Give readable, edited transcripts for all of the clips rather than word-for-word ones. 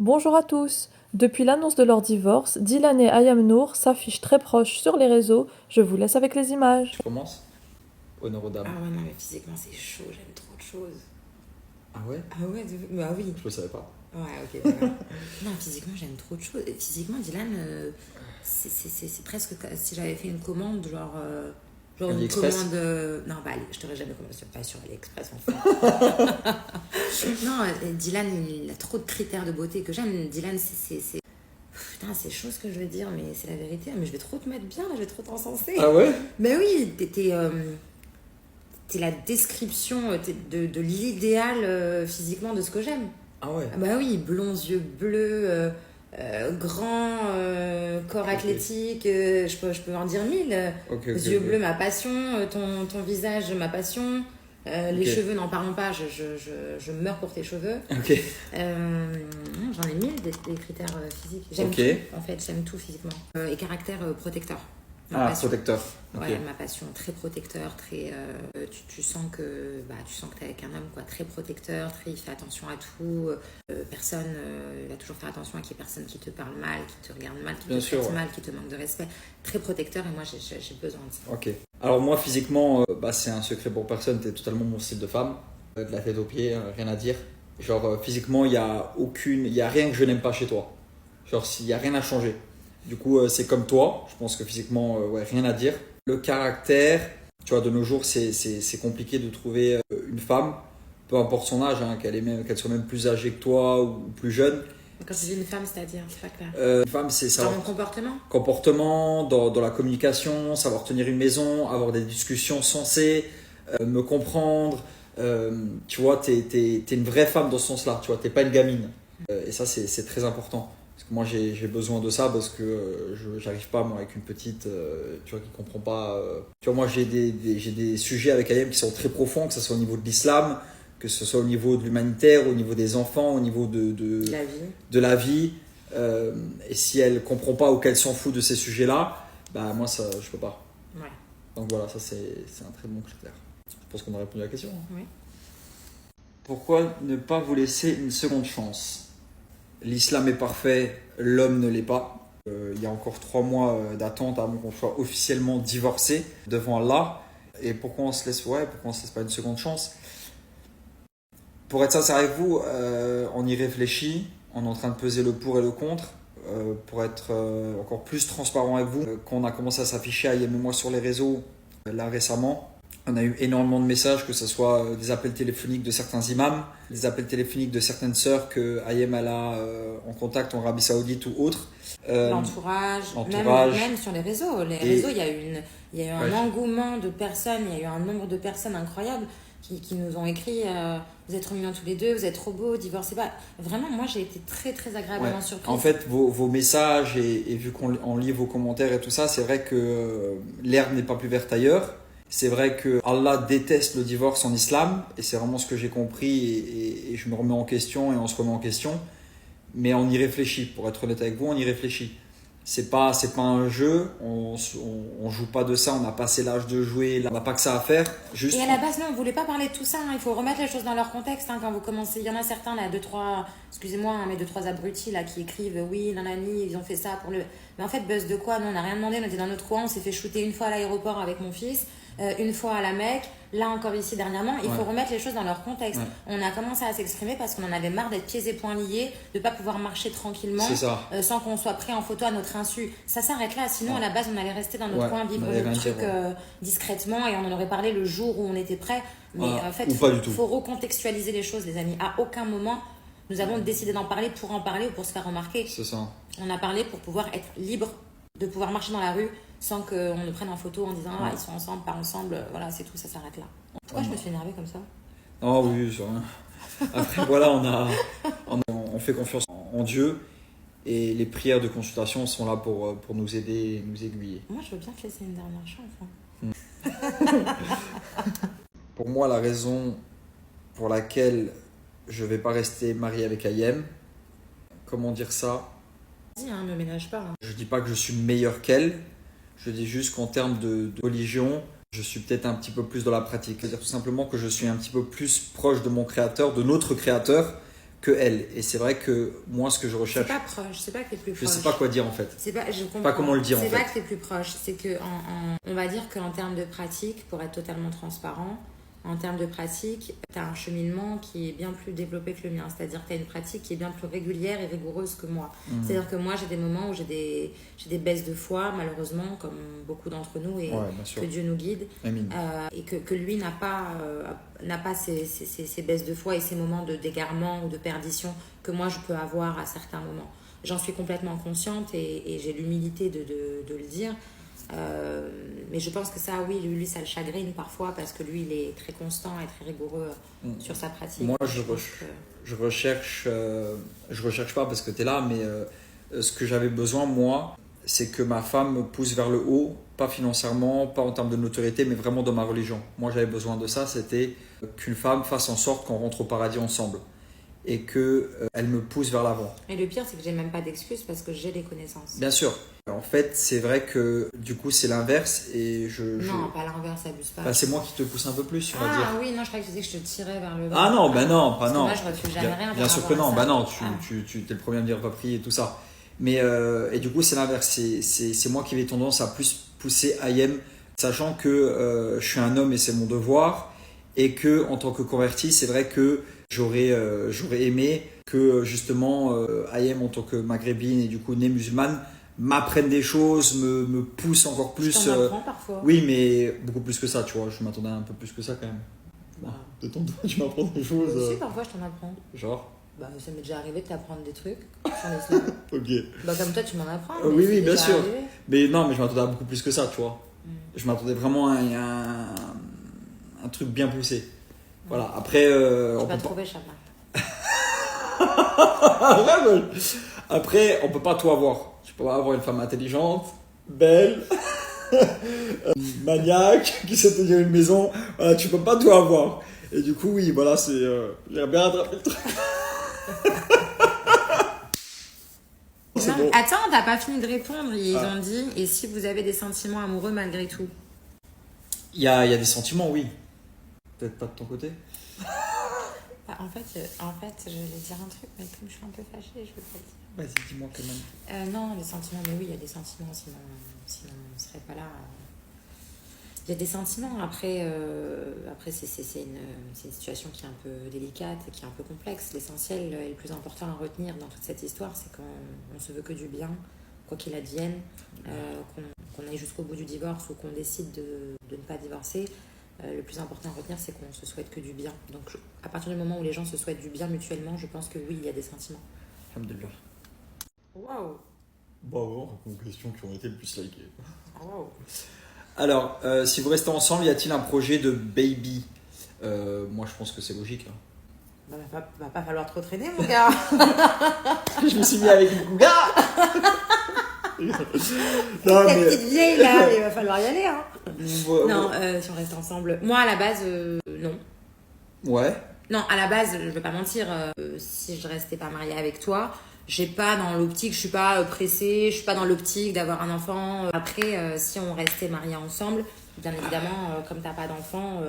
Bonjour à tous. Depuis l'annonce de leur divorce, Dylan et Ayam Nour s'affichent très proches sur les réseaux. Je vous laisse avec les images. Je commence. Honneur aux dames. Ah ouais, non, mais physiquement, c'est chaud, j'aime trop de choses. Ah ouais? Ah ouais, bah oui. Je le savais pas. Ouais, ok, d'accord. Non, physiquement, j'aime trop de choses. Et physiquement, Dylan, c'est presque si j'avais fait une commande, genre une AliExpress. commande. Non, bah, je t'aurais jamais commandé pas sur AliExpress, enfin. Non, Dylan, il a trop de critères de beauté que j'aime. Dylan, putain, c'est chaud ce que je veux dire, mais c'est la vérité. Mais je vais trop te mettre bien, là, je vais trop t'encenser. Ah ouais? Mais oui, t'es la description de l'idéal physiquement de ce que j'aime. Ah ouais. Ah bah oui, blonds, yeux bleus, grand, corps Ok. athlétique, je peux en dire mille. Ok, Les yeux bleus, ma passion, ton visage, ma passion. Les Ok. cheveux, n'en parlons pas, je meurs pour tes cheveux. Ok. J'en ai mille des critères physiques. J'aime Ok. tout, en fait, j'aime tout physiquement. Et caractère protecteur. Ma Ah, passion. protecteur. Ok. Ouais, ma passion, très protecteur, très, tu sens que t'es avec un homme quoi, très protecteur, il fait attention à tout, personne, il va toujours faire attention à qu'il y ait personne qui te parle mal, qui te regarde mal, qui Bien te sûr, traite ouais. mal, qui te manque de respect, très protecteur et moi j'ai besoin de ça. Ok. Alors moi, physiquement, c'est un secret pour personne. T'es totalement mon style de femme. De la tête aux pieds, rien à dire. Genre, physiquement, il y a rien que je n'aime pas chez toi. Genre, s'il y a rien à changer. Du coup, c'est comme toi. Je pense que physiquement, ouais, rien à dire. Le caractère, tu vois, de nos jours, c'est compliqué de trouver une femme, peu importe son âge, hein, qu'elle soit même plus âgée que toi ou plus jeune. Quand tu dis une femme, c'est-à-dire, c'est pas clair. Une femme, c'est ça. Dans mon comportement. Comportement, dans la communication, savoir tenir une maison, avoir des discussions sensées, me comprendre. Tu vois, t'es une vraie femme dans ce sens-là. Tu vois, t'es pas une gamine. Et ça, c'est très important. Parce que moi, j'ai besoin de ça parce que j'arrive pas, moi, avec une petite, tu vois, qui comprend pas. Tu vois, moi, j'ai des sujets avec Ayem qui sont très profonds, que ce soit au niveau de l'islam, que ce soit au niveau de l'humanitaire, au niveau des enfants, au niveau La vie. de la vie. Et si elle comprend pas ou qu'elle s'en fout de ces sujets-là, bah moi ça je peux pas. Ouais. Donc voilà, ça c'est un très bon critère. Je pense qu'on a répondu à la question. Oui. Pourquoi ne pas vous laisser une seconde chance? L'islam est parfait, l'homme ne l'est pas. Il y a encore 3 mois d'attente avant qu'on soit officiellement divorcé devant Allah. Et pourquoi on se laisse pas une seconde chance? Pour être sincère avec vous, on y réfléchit, on est en train de peser le pour et le contre. Pour être encore plus transparent avec vous, quand on a commencé à s'afficher Ayem et moi sur les réseaux là récemment, on a eu énormément de messages, que ce soit des appels téléphoniques de certains imams, des appels téléphoniques de certaines sœurs que Ayem elle a en contact en Arabie Saoudite ou autre. L'entourage, même sur les réseaux. Les réseaux, il y a eu un engouement de personnes, il y a eu un nombre de personnes incroyables qui nous ont écrit vous êtes trop mignons tous les deux, vous êtes trop beaux, divorcez pas. Vraiment, moi j'ai été très très agréablement surprise. En fait, vos messages et vu qu'on lit vos commentaires et tout ça, c'est vrai que l'herbe n'est pas plus verte ailleurs. C'est vrai que Allah déteste le divorce en islam et c'est vraiment ce que j'ai compris et je me remets en question et on se remet en question. Mais on y réfléchit, pour être honnête avec vous, on y réfléchit. C'est pas un jeu, on joue pas de ça, on a passé l'âge de jouer, on n'a pas que ça à faire. Juste... Et à la base, non, on voulait pas parler de tout ça, hein. Il faut remettre les choses dans leur contexte hein, quand vous commencez. Il y en a certains, là, 2-3, excusez-moi, hein, mais 2-3 abrutis là, qui écrivent oui, nanani, ils ont fait ça pour le. Mais en fait, buzz de quoi? Nous, on n'a rien demandé, on était dans notre coin, on s'est fait shooter une fois à l'aéroport avec mon fils, une fois à la Mecque, là encore ici dernièrement. Il faut remettre les choses dans leur contexte. Ouais. On a commencé à s'exprimer parce qu'on en avait marre d'être pieds et poings liés, de pas pouvoir marcher tranquillement, sans qu'on soit pris en photo à notre insu. Ça s'arrête là, sinon à la base, on allait rester dans notre coin, vivre le truc discrètement et on en aurait parlé le jour où on était prêt. Mais en fait, il faut recontextualiser les choses, les amis. À aucun moment, nous avons décidé d'en parler pour en parler ou pour se faire remarquer. C'est ça. On a parlé pour pouvoir être libre de pouvoir marcher dans la rue sans qu'on nous prenne en photo en disant ils sont ensemble, pas ensemble. Voilà, c'est tout, ça s'arrête là. Pourquoi je me suis énervée comme ça? Oh oui, c'est rien. Après, voilà, on fait confiance en Dieu et les prières de consultation sont là pour nous aider et nous aiguiller. Moi, je veux bien te laisser une dernière chance. Pour moi, la raison pour laquelle je vais pas rester marié avec Ayem, comment dire ça? Vas-y, hein, me ménage pas. Hein. Je dis pas que je suis meilleur qu'elle, je dis juste qu'en termes de religion, je suis peut-être un petit peu plus dans la pratique. C'est-à-dire tout simplement que je suis un petit peu plus proche de mon créateur, de notre créateur, que elle. Et c'est vrai que moi, ce que je recherche... C'est pas proche, c'est pas que t'es plus proche. Je sais pas quoi dire en fait. Je comprends. Pas comment le dire en fait. C'est pas que t'es plus proche, c'est que on va dire qu'en termes de pratique, pour être totalement transparent, en termes de pratique, tu as un cheminement qui est bien plus développé que le mien. C'est-à-dire que tu as une pratique qui est bien plus régulière et rigoureuse que moi. C'est-à-dire que moi, j'ai des moments où j'ai des baisses de foi, malheureusement, comme beaucoup d'entre nous, et que Dieu nous guide. Et que lui n'a pas ces baisses de foi et ces moments de d'égarement ou de perdition que moi, je peux avoir à certains moments. J'en suis complètement consciente et j'ai l'humilité de le dire. Mais je pense que ça, oui, lui, ça le chagrine parfois parce que lui, il est très constant et très rigoureux sur sa pratique. Moi, je recherche pas parce que tu es là, mais ce que j'avais besoin, moi, c'est que ma femme me pousse vers le haut, pas financièrement, pas en termes de notoriété, mais vraiment dans ma religion. Moi, j'avais besoin de ça, c'était qu'une femme fasse en sorte qu'on rentre au paradis ensemble et qu'elle me pousse vers l'avant. Et le pire, c'est que j'ai même pas d'excuses parce que j'ai les connaissances. Bien sûr. En fait, c'est vrai que du coup, c'est l'inverse et Non, pas l'inverse, abuse pas. Bah, c'est moi qui te pousse un peu plus, on va dire. Ah oui, non, je croyais que tu disais que je te tirais vers le bas. Ah non, bah non, pas non. Moi, je refuse jamais rien. Bien sûr que non, bah non, tu es le premier à me dire pas prier et tout ça. Mais et du coup, c'est l'inverse. C'est moi qui vais tendance à plus pousser Ayem, sachant que je suis un homme et c'est mon devoir. Et que en tant que converti, c'est vrai que j'aurais aimé que justement Ayem en tant que maghrébine et du coup née musulmane m'apprenne des choses, me pousse encore plus. Je t'en apprends parfois. Oui, mais beaucoup plus que ça, tu vois. Je m'attendais un peu plus que ça quand même. De ton doigt, tu m'apprends des choses. Aussi, parfois, je t'en apprends. Genre ça m'est déjà arrivé de t'apprendre des trucs sur l'islam. Ok. Comme toi, tu m'en apprends. Oui, bien sûr. Mais non, mais je m'attendais à beaucoup plus que ça, tu vois. Je m'attendais vraiment à un truc bien poussé. Voilà, après... on pas trouvé, Chama. Après, on peut pas tout avoir. Tu peux pas avoir une femme intelligente, belle, maniaque, qui sait tenir une maison. Voilà, tu peux pas tout avoir. Et du coup, oui, voilà, c'est... j'ai bien rattrapé le truc. Bon. Attends, t'as pas fini de répondre. Ils ont dit, et si vous avez des sentiments amoureux malgré tout? Il y a des sentiments, oui. Peut-être pas de ton côté. En fait, je voulais dire un truc, mais comme je suis un peu fâchée, je veux pas le dire. Vas-y, dis-moi quand même. Non, les sentiments, mais oui, il y a des sentiments, sinon on ne serait pas là. Il y a des sentiments, après c'est une situation qui est un peu délicate et qui est un peu complexe. L'essentiel et le plus important à retenir dans toute cette histoire, c'est qu'on se veut que du bien, quoi qu'il advienne, qu'on aille jusqu'au bout du divorce ou qu'on décide de ne pas divorcer. Le plus important à retenir, c'est qu'on se souhaite que du bien. Donc, à partir du moment où les gens se souhaitent du bien mutuellement, je pense que oui, il y a des sentiments. Alhamdulillah. Waouh. Bon, une question qui ont été le plus likées. Waouh. Alors, si vous restez ensemble, y a-t-il un projet de baby? Moi, je pense que c'est logique. Hein. Va pas falloir trop traîner, mon gars. Je me suis mis avec une cougar. Non, mais... petite vieille là, il va falloir y aller. Hein. Non, si on reste ensemble. Moi, à la base, non. Ouais. Non, à la base, je vais pas mentir, si je restais pas mariée avec toi, j'ai pas dans l'optique, je suis pas pressée, je suis pas dans l'optique d'avoir un enfant. Après, si on restait mariés ensemble, bien évidemment, comme t'as pas d'enfant,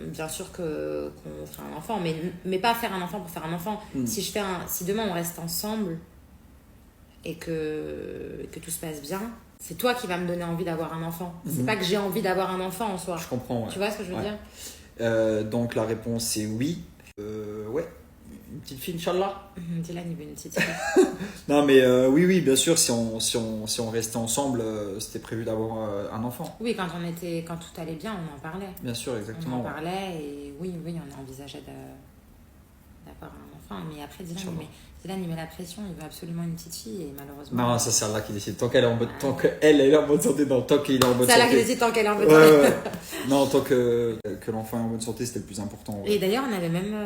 bien sûr qu'on ferait un enfant, mais pas faire un enfant pour faire un enfant. Si demain on reste ensemble et que tout se passe bien, c'est toi qui vas me donner envie d'avoir un enfant. C'est pas que j'ai envie d'avoir un enfant en soi. Je comprends, ouais. Tu vois ce que je veux dire? Donc la réponse c'est oui. Ouais. Une petite fille, Inch'Allah. Dylan, il veut une petite fille. Non, mais oui, bien sûr, si on restait ensemble, c'était prévu d'avoir un enfant. Oui, quand tout allait bien, on en parlait. Bien sûr, exactement. On en parlait et oui, on envisageait d'avoir un enfant. Mais après, Dylan, il met la pression, il veut absolument une petite fille et malheureusement... Non, ça c'est Allah qui décide. Tant qu'elle est en bonne santé, non, tant qu'il est en bonne santé. C'est Allah qui décide tant qu'elle est en bonne santé. Ouais. Non, tant que l'enfant est en bonne santé, c'était le plus important. Ouais. Et d'ailleurs, on avait même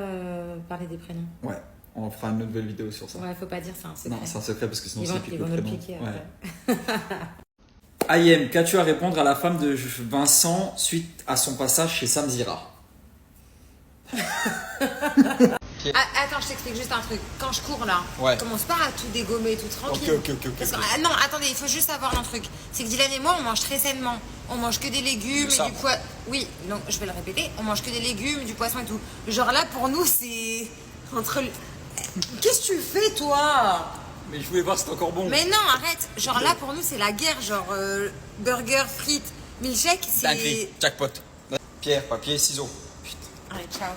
parlé des prénoms. Ouais, on fera une nouvelle vidéo sur ça. Ouais, faut pas dire, c'est un secret. Non, c'est un secret parce que sinon c'est ils vont nous le piquer. Ouais. Ayem, qu'as-tu à répondre à la femme de Vincent suite à son passage chez Samzira? Attends, je t'explique juste un truc. Quand je cours là, commence pas à tout dégommer, tout tranquille. Ok. Parce que, non, attendez, il faut juste savoir un truc. C'est que Dylan et moi, on mange très sainement. On mange que des légumes et du poisson. Oui, donc je vais le répéter. On mange que des légumes, du poisson et tout. Genre là, pour nous, c'est entre. Qu'est-ce que tu fais, toi? Mais je voulais voir si c'était encore bon. Mais non, arrête. Genre là, pour nous, c'est la guerre. Genre burger, frites, milkshake, c'est... Dinguerie, jackpot. Pierre, papier, ciseaux. Putain. Allez, ciao.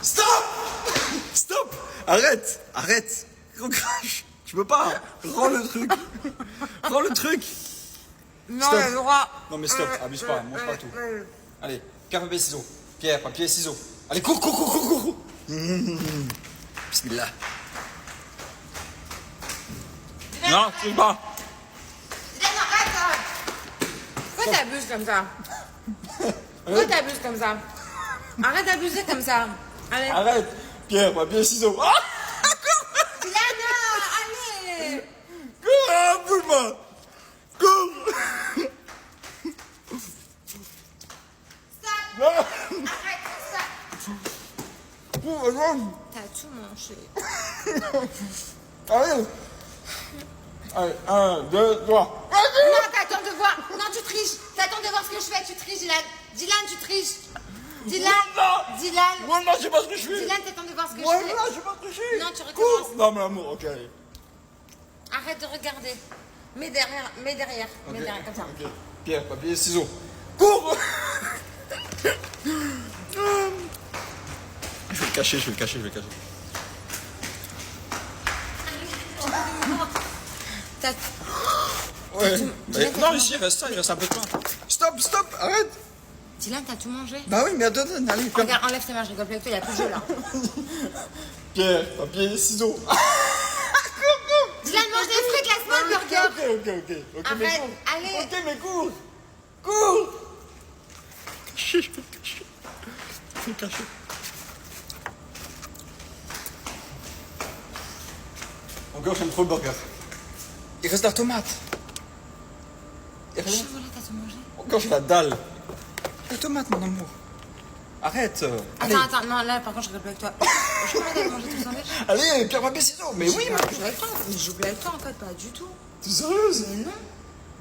Stop. Stop. Arrête. Recrache. Je peux pas. Rends le truc. Rends le truc. Non, il a le droit. Non mais stop, abuse pas, mange pas tout. Allez, pierre, papier, ciseaux. Pierre, papier, ciseaux. Allez, cours. Bismillah. Non, tu pas. Arrête. Pourquoi t'abuses comme ça? Pourquoi t'abuses comme ça? Arrête d'abuser comme ça. Allez. Arrête. Pierre, papier, ciseaux. Ah, Allez. cours, bouge-moi. Cours. Stop. Arrête ça. T'as tout mangé. Allez. Allez, 1, 2, 3. Non, t'attends de voir. Non, tu triches. T'attends de voir ce que je fais. Tu triches, Dylan. Dylan, tu triches. Dylan. Moi, non, je sais pas ce que je fais. Dylan, t'attends de voir ce que Moi, je fais. non, je sais pas ce que je fais. Non, tu recommences. Non, mais l'amour, ok, allez. Arrête de regarder. Mets derrière, comme ça. Ok. Pierre, papier, ciseaux. Cours. Je vais le cacher. T'as... Ouais. Dylan, Non, ici, il reste un peu de pain. Stop, arrête. Dylan, t'as tout mangé? Bah oui, mais attends, allez, ferme. Regarde, enlève tes mains, je rigole plus avec toi, il n'y a plus de jeu là. Pierre, papier, ciseaux. Dylan, mange des frites, laisse-moi le burger. Ok, Arrête, mais cours. allez. Ok, mais cours. Je vais le cacher. Encore, j'aime trop le burger. Il reste la tomate. Chocolat, t'as tout mangé? Encore, j'ai la dalle. La tomate, mon amour. Arrête. Allez. Attends, non, là par contre, je rigole plus avec toi. Je peux aller manger tout sandwich? Allez, pierre, papier, ciseaux. Mais oui, je joue avec toi. Mais je joue plus avec toi en fait, pas du tout. t'es sérieuse? Mais non.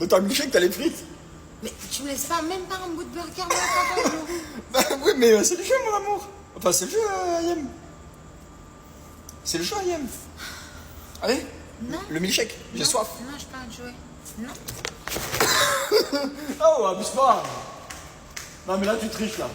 Mais t'as un milkshake, t'as les frites. Mais tu me laisses pas même pas un bout de burger, moi, quand on joue. Bah oui, mais c'est le jeu, mon amour. Enfin, c'est le jeu, Ayem. C'est le jeu, Ayem. Allez. Non. Le milkshake, j'ai soif. Non, je peux pas jouer. Non. Oh, abuse pas. Non, mais là, tu triches, là.